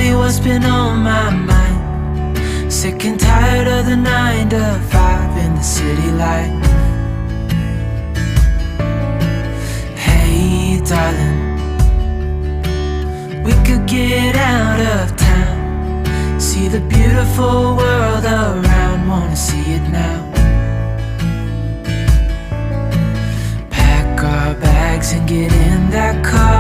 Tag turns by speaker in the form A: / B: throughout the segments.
A: you what's been on my mind. Sick and tired of the 9 to 5 in the city life. Hey darling, we could get out of town, see the beautiful world around, wanna see it now. Pack our bags and get in that car.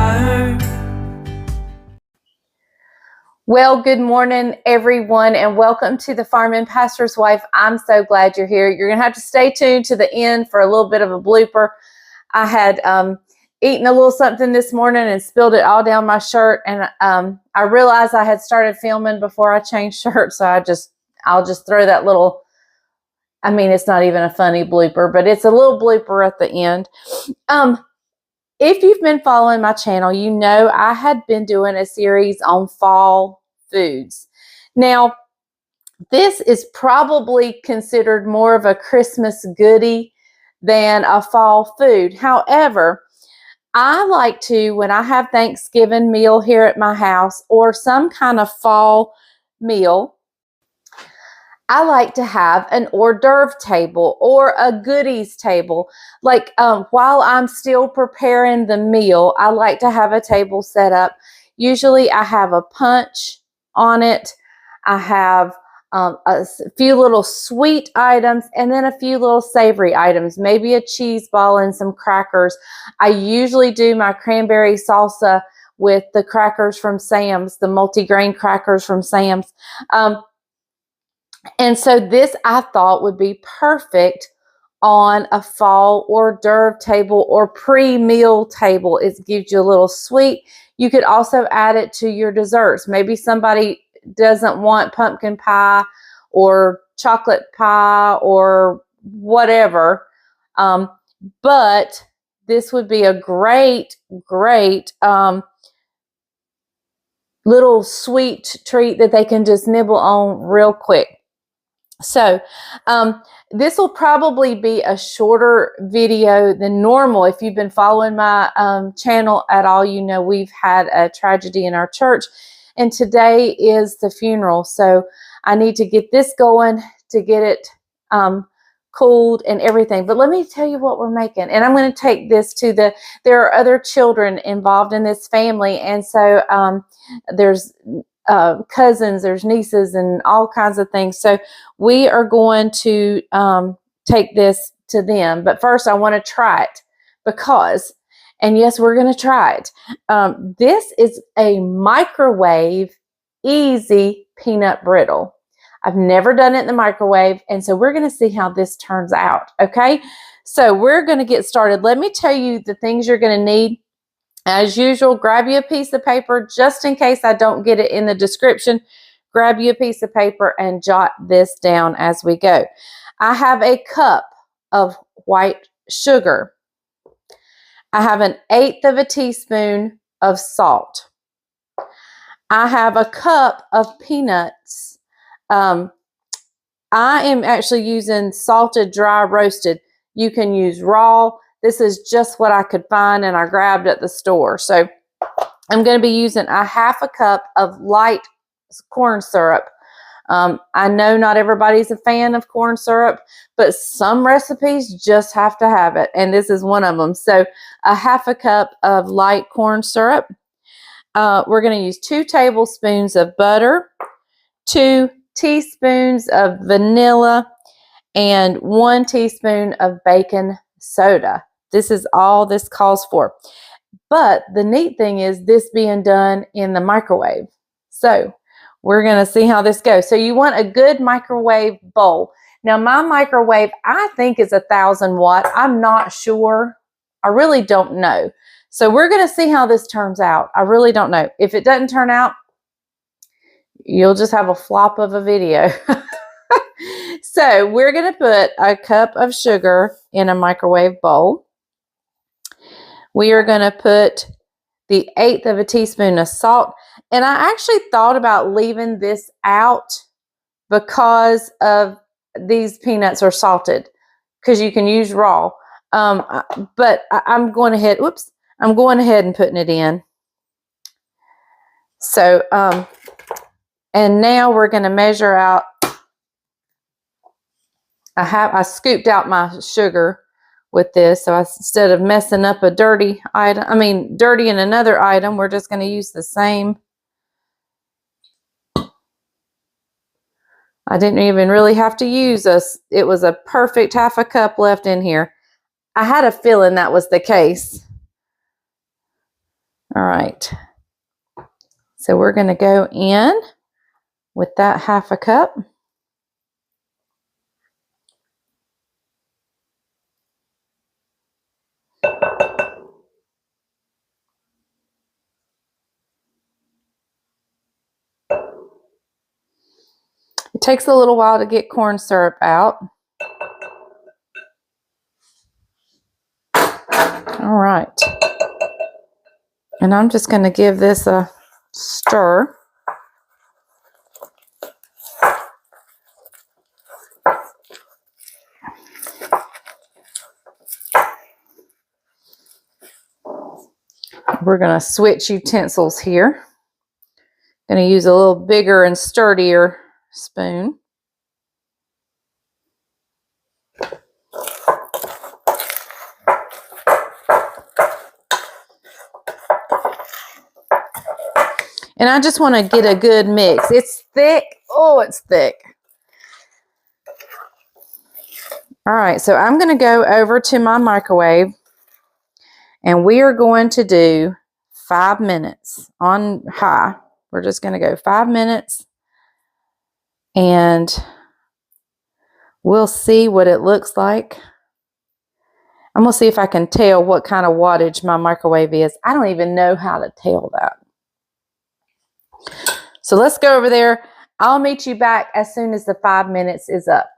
B: Well, good morning, everyone, and welcome to the Farm and Pastor's Wife. I'm so glad you're here. You're going to have to stay tuned to the end for a little bit of a blooper. I had eaten a little something this morning and spilled it all down my shirt, and I realized I had started filming before I changed shirts, so I'll just throw that little, I mean, it's not even a funny blooper, but it's a little blooper at the end. If you've been following my channel, you know I had been doing a series on fall foods. Now, this is probably considered more of a Christmas goodie than a fall food. However, I like to, when I have Thanksgiving meal here at my house or some kind of fall meal, I like to have an hors d'oeuvre table or a goodies table. Like while I'm still preparing the meal, I like to have a table set up. Usually I have a punch on it. I have a few little sweet items and then a few little savory items, maybe a cheese ball and some crackers. I usually do my cranberry salsa with the crackers from Sam's, the multigrain crackers from Sam's. And so this I thought would be perfect on a fall hors d'oeuvre table or pre-meal table. It gives you a little sweet. You could also add it to your desserts. Maybe somebody doesn't want pumpkin pie or chocolate pie or whatever. But this would be a great little sweet treat that they can just nibble on real quick. So this will probably be a shorter video than normal. If you've been following my channel at all, you know we've had a tragedy in our church, and today is the funeral. So I need to get this going to get it cooled and everything. But let me tell you what we're making. And I'm going to take this to there are other children involved in this family. And so there's cousins, there's nieces and all kinds of things. So we are going to take this to them. But first I want to try it because, and yes, we're going to try it. This is a microwave easy peanut brittle. I've never done it in the microwave. And so we're going to see how this turns out. Okay. So we're going to get started. Let me tell you the things you're going to need. As usual, grab you a piece of paper just in case I don't get it in the description. Grab you a piece of paper and jot this down as we go. I have a cup of white sugar. I have 1/8 of a teaspoon of salt. I have a cup of peanuts. I am actually using salted, dry roasted. You can use raw. This is just what I could find and I grabbed at the store. So I'm going to be using a 1/2 cup of light corn syrup. I know not everybody's a fan of corn syrup, but some recipes just have to have it. And this is one of them. So a 1/2 cup of light corn syrup. We're going to use 2 tablespoons of butter, 2 teaspoons of vanilla, and 1 teaspoon of baking soda. This is all this calls for. But the neat thing is this being done in the microwave. So we're going to see how this goes. So you want a good microwave bowl. Now my microwave, I think is 1,000 watt. I'm not sure. I really don't know. So we're going to see how this turns out. I really don't know. If it doesn't turn out, you'll just have a flop of a video. So we're going to put a cup of sugar in a microwave bowl. We are going to put the 1/8 of a teaspoon of salt. And I actually thought about leaving this out because of these peanuts are salted, because you can use raw. But I'm going ahead, I'm going ahead and putting it in. So And now we're going to measure out. I scooped out my sugar with this. So instead of messing up a dirty item, dirty in another item, we're just going to use the same. I didn't even really have to use it was a perfect half a cup left in here. I had a feeling that was the case. All right. So we're going to go in with that half a cup. It takes a little while to get corn syrup out. All right. And I'm just going to give this a stir. We're going to switch utensils here. Going to use a little bigger and sturdier spoon. And I just want to get a good mix. It's thick. Oh, it's thick. All right, so I'm going to go over to my microwave, and we are going to do 5 minutes on high. We're just going to go 5 minutes, and we'll see what it looks like. I'm going to see if I can tell what kind of wattage my microwave is. I don't even know how to tell that. So let's go over there. I'll meet you back as soon as the 5 minutes is up.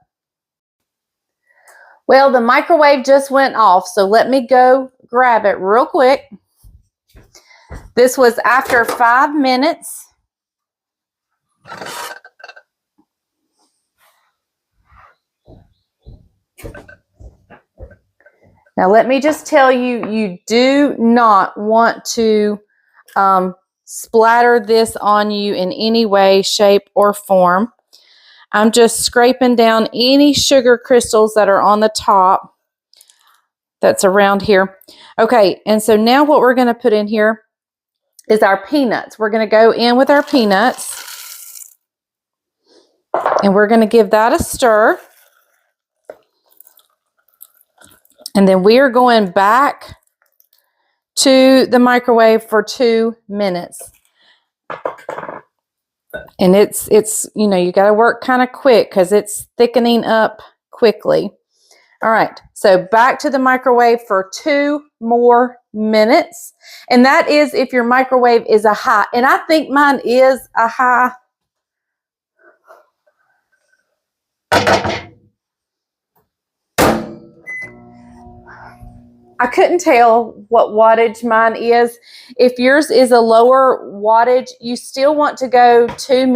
B: Well, the microwave just went off, so let me go grab it real quick. This was after 5 minutes. Now, let me just tell you, you do not want to splatter this on you in any way, shape, or form. I'm just scraping down any sugar crystals that are on the top that's around here. Okay, and so now what we're going to put in here is our peanuts. We're going to go in with our peanuts, and we're going to give that a stir. And then we are going back to the microwave for 2 minutes. And it's you know, you got to work kind of quick because it's thickening up quickly. All right, so back to the microwave for 2 more minutes. And that is if your microwave is a high. And I think mine is a high. I couldn't tell what wattage mine is. If yours is a lower wattage, you still want to go 5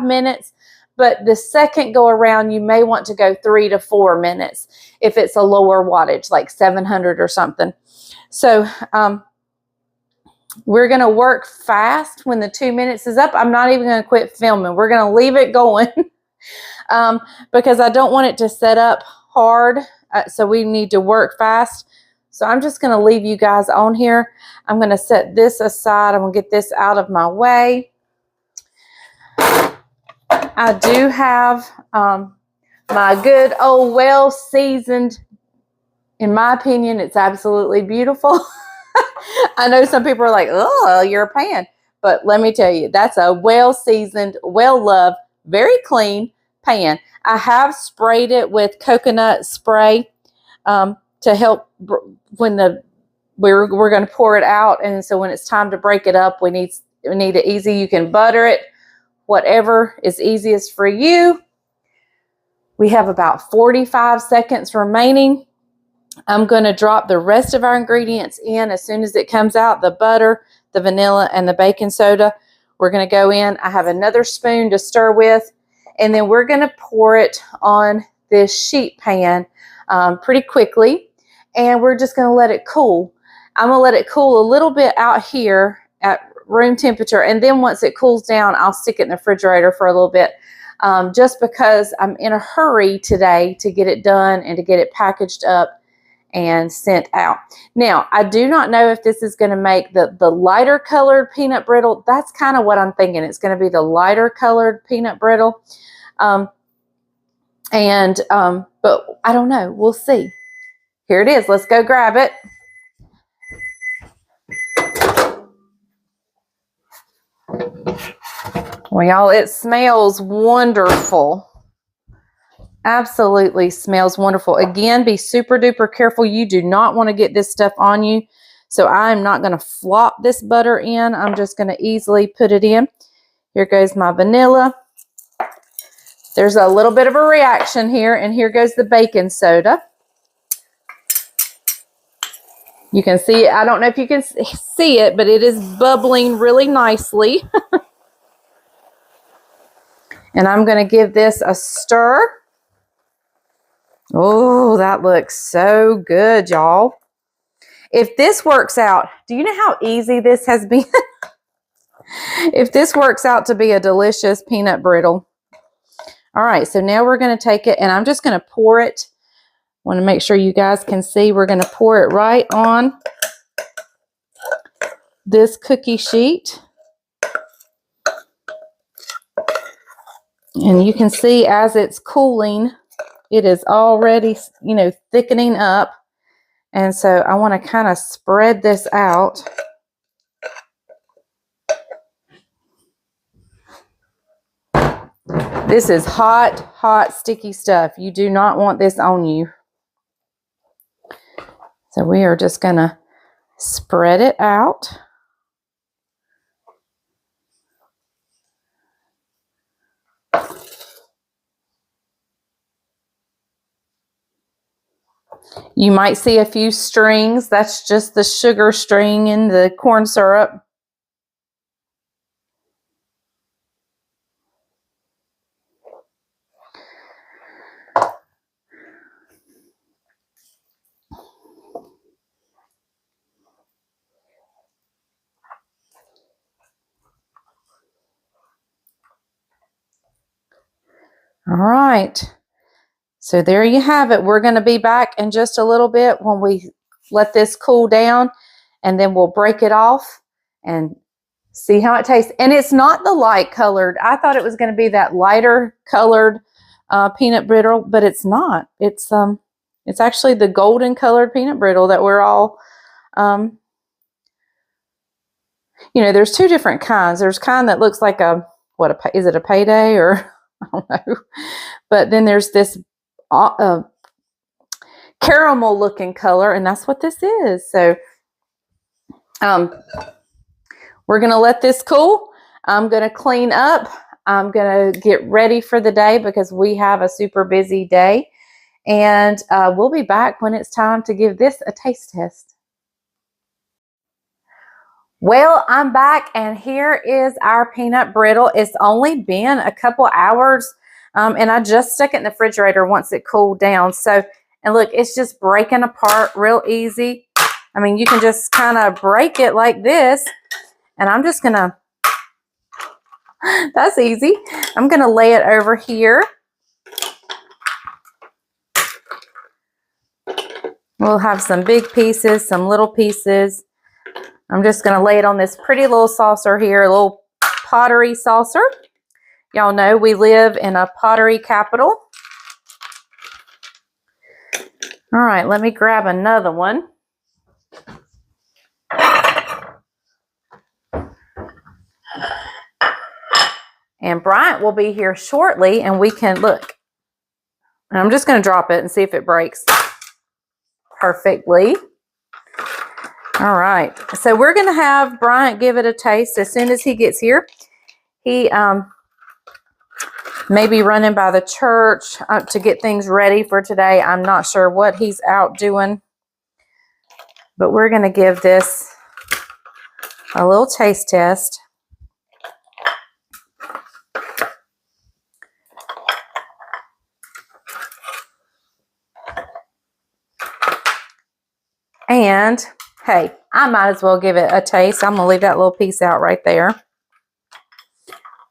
B: minutes, but the second go around, you may want to go 3 to 4 minutes if it's a lower wattage, like 700 or something. So we're going to work fast when the 2 minutes is up. I'm not even going to quit filming. We're going to leave it going because I don't want it to set up hard. So we need to work fast. So I'm just going to leave you guys on here. I'm going to set this aside. I'm going to get this out of my way. I do have my good old well-seasoned, in my opinion, it's absolutely beautiful. I know some people are like, oh, you're a pan. But let me tell you, that's a well-seasoned, well-loved, very clean pan. I have sprayed it with coconut spray to help when we're going to pour it out. And so when it's time to break it up, we need it easy. You can butter it, whatever is easiest for you. We have about 45 seconds remaining. I'm going to drop the rest of our ingredients in as soon as it comes out, the butter, the vanilla, and the baking soda. We're going to go in. I have another spoon to stir with, and then we're going to pour it on this sheet pan pretty quickly, and we're just going to let it cool. I'm going to let it cool a little bit out here at room temperature. And then once it cools down, I'll stick it in the refrigerator for a little bit. Just because I'm in a hurry today to get it done and to get it packaged up and sent out. Now, I do not know if this is going to make the lighter colored peanut brittle. That's kind of what I'm thinking. It's going to be the lighter colored peanut brittle. But I don't know. We'll see. Here it is. Let's go grab it. Well, y'all, it smells wonderful. Absolutely smells wonderful. Again, be super duper careful. You do not want to get this stuff on you. So I'm not going to flop this butter in. I'm just going to easily put it in. Here goes my vanilla. There's a little bit of a reaction here, and here goes the baking soda. You can see it. I don't know if you can see it, but it is bubbling really nicely. And I'm going to give this a stir. Oh, that looks so good, y'all. If this works out, do you know how easy this has been? If this works out to be a delicious peanut brittle. All right, so now we're going to take it, and I'm just going to pour it. Want to make sure you guys can see. We're going to pour it right on this cookie sheet. And you can see as it's cooling, it is already, you know, thickening up. And so I want to kind of spread this out. This is hot, hot, sticky stuff. You do not want this on you. So we are just going to spread it out. You might see a few strings. That's just the sugar string in the corn syrup. All right. So there you have it. We're going to be back in just a little bit when we let this cool down, and then we'll break it off and see how it tastes. And it's not the light colored. I thought it was going to be that lighter colored peanut brittle, but it's not. It's actually the golden colored peanut brittle that we're all, you know, there's two different kinds. There's kind that looks like is it a payday or I don't know. But then there's this caramel looking color, and that's what this is. So we're going to let this cool. I'm going to clean up. I'm going to get ready for the day because we have a super busy day. And we'll be back when it's time to give this a taste test. Well, I'm back, and here is our peanut brittle. It's only been a couple hours, and I just stuck it in the refrigerator once it cooled down. So, and look, it's just breaking apart real easy. I mean, you can just kind of break it like this, and I'm just going to, that's easy. I'm going to lay it over here. We'll have some big pieces, some little pieces. I'm just going to lay it on this pretty little saucer here, a little pottery saucer. Y'all know we live in a pottery capital. All right, let me grab another one. And Bryant will be here shortly, and we can look. And I'm just going to drop it and see if it breaks perfectly. All right, so we're going to have Bryant give it a taste as soon as he gets here. He may be running by the church to get things ready for today. I'm not sure what he's out doing, but we're going to give this a little taste test. And hey, I might as well give it a taste. I'm gonna leave that little piece out right there.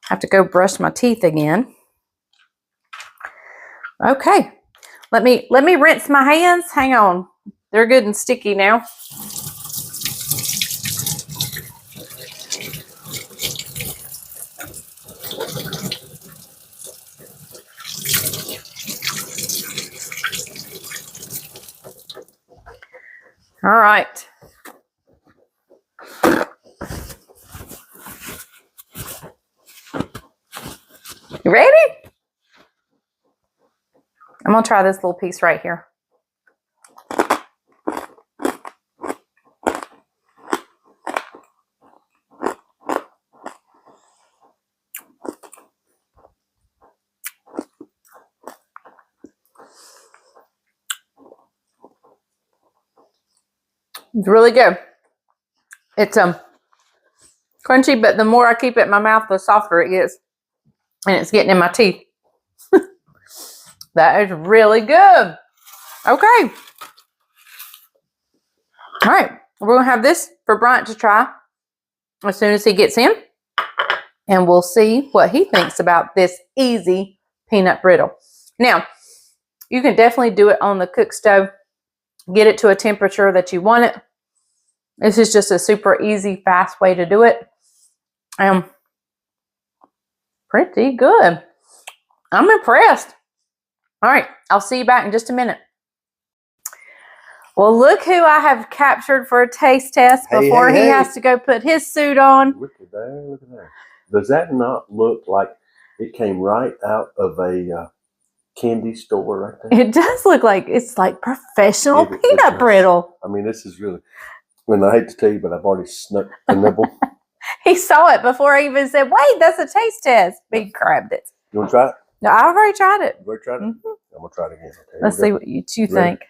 B: Have to go brush my teeth again. Okay, let me rinse my hands. Hang on, they're good and sticky now. All right. You ready? I'm gonna try this little piece right here. It's really good. It's crunchy, but the more I keep it in my mouth, the softer it gets. And it's getting in my teeth. That is really good. Okay. All right. We're going to have this for Bryant to try as soon as he gets in. And we'll see what he thinks about this easy peanut brittle. Now, you can definitely do it on the cook stove. Get it to a temperature that you want it. This is just a super easy, fast way to do it. Pretty good. I'm impressed. All right, I'll see you back in just a minute. Well, look who I have captured for a taste test before he has to go put his suit on.
C: Look at there, look at there. Does that not look like it came right out of a candy store right there?
B: It does look like it's like professional peanut brittle.
C: I mean, this is really, I hate to tell you, but I've already snuck a nibble.
B: He saw it before I even said, wait, that's a taste test. But he grabbed it.
C: You want to try it?
B: No, I already tried it.
C: You already tried it? Mm-hmm. I'm going to try it again. Okay,
B: let's see what you think.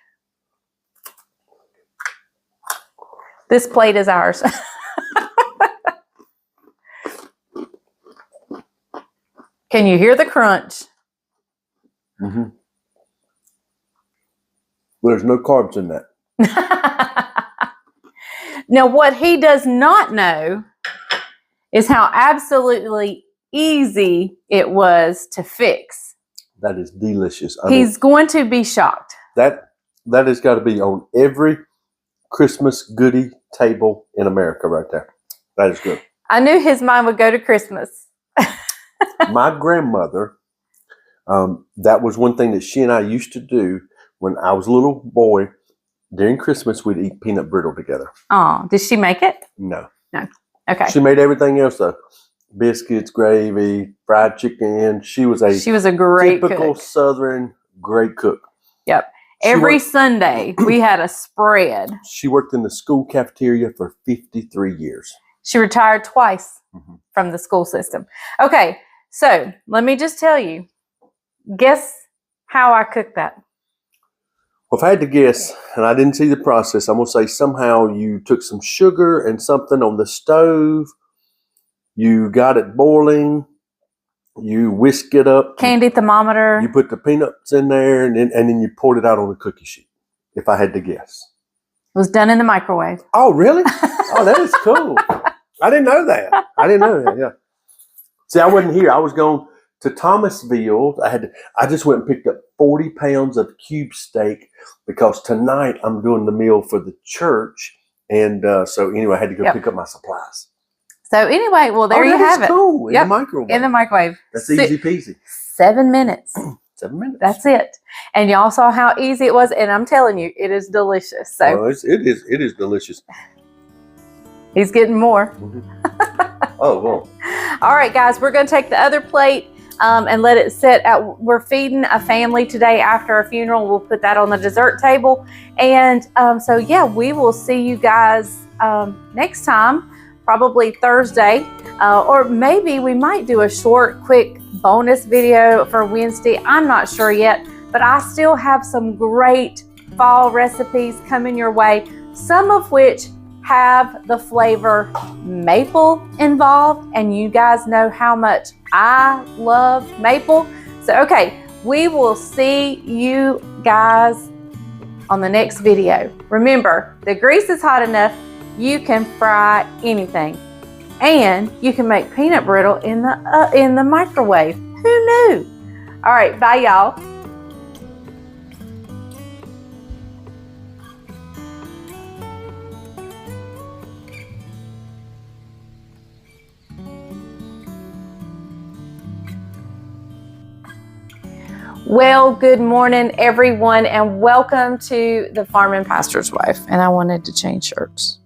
B: This plate is ours. Can you hear the crunch?
C: Mm-hmm. There's no carbs in that.
B: Now, what he does not know is how absolutely easy it was to fix.
C: That is delicious.
B: He's going to be shocked.
C: That has got to be on every Christmas goodie table in America right there. That is good.
B: I knew his mind would go to Christmas.
C: My grandmother, that was one thing that she and I used to do when I was a little boy. During Christmas, we'd eat peanut brittle together.
B: Oh, did she make it?
C: No.
B: No. Okay.
C: She made everything else though. Biscuits, gravy, fried chicken. She was a
B: great
C: typical
B: cook.
C: Southern great cook.
B: Yep. Every Sunday we had a spread.
C: She worked in the school cafeteria for 53 years.
B: She retired twice from the school system. Okay, so let me just tell you. Guess how I cooked that?
C: Well, if I had to guess, and I didn't see the process, I'm going to say somehow you took some sugar and something on the stove. You got it boiling. You whisk it up.
B: Candy thermometer.
C: You put the peanuts in there, and then you poured it out on a cookie sheet, if I had to guess.
B: It was done in the microwave.
C: Oh, really? Oh, that is cool. I didn't know that. Yeah. See, I wasn't here. I was going to Thomasville. I just went and picked up 40 pounds of cube steak because tonight I'm doing the meal for the church. And so anyway, I had to go pick up my supplies.
B: So anyway, well, there you have it.
C: Cool. In the microwave.
B: In the microwave.
C: That's easy peasy.
B: 7 minutes.
C: 7 minutes.
B: That's it. And y'all saw how easy it was. And I'm telling you, it is delicious. So
C: well, it is delicious.
B: He's getting more.
C: Oh, well.
B: All right, guys, we're going to take the other plate and let it sit. We're feeding a family today after a funeral. We'll put that on the dessert table. And so, yeah, we will see you guys next time, probably Thursday. Or maybe we might do a short, quick bonus video for Wednesday. I'm not sure yet, but I still have some great fall recipes coming your way, some of which have the flavor maple involved, and you guys know how much I love maple. So, okay, we will see you guys on the next video. Remember, the grease is hot enough, you can fry anything. And you can make peanut brittle in the microwave. Who knew? All right, bye y'all. Well, good morning, everyone, and welcome to the Farm and Pastor's Wife. And I wanted to change shirts.